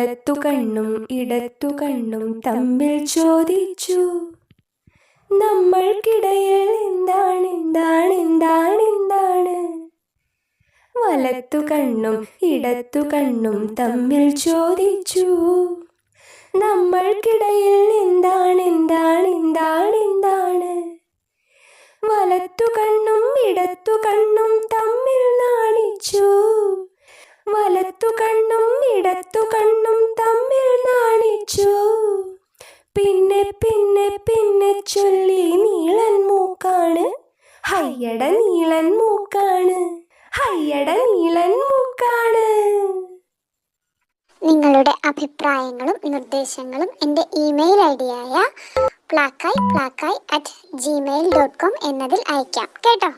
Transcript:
വലത്തു കണ്ണും ഇടത്തു കണ്ണും തമ്മിൽ ചോദിച്ചു, നമ്മൾക്കിടയിൽ എന്താണ് എന്താണ് എന്താണ് എന്താണ്. വലത്തു കണ്ണും ഇടത്തു കണ്ണും തമ്മിൽ ചോദിച്ചു, നമ്മൾക്കിടയിൽ എന്താണ് എന്താണ് എന്താണ് എന്താണ്. വലത്തു കണ്ണും ഇടത്തു കണ്ണും തമ്മിൽ നാണിച്ചു, വലത്തു കണ്ണും ഇടത്തു കണ്ണും തമ്മിൽ നാണിച്ചു. പിന്നെ പിന്നെ പിന്നെ ചൊല്ലി നീളൻ മൂക്കാണ്, ഹയ്യട നീളൻ മൂക്കാണ്, ഹയ്യട നീളൻ മൂക്കാണ്. നിങ്ങളുടെ അഭിപ്രായങ്ങളും നിർദ്ദേശങ്ങളും എൻ്റെ ഇമെയിൽ ഐഡിയായ plakai@gmail.com എന്നതിൽ അയക്കാം കേട്ടോ.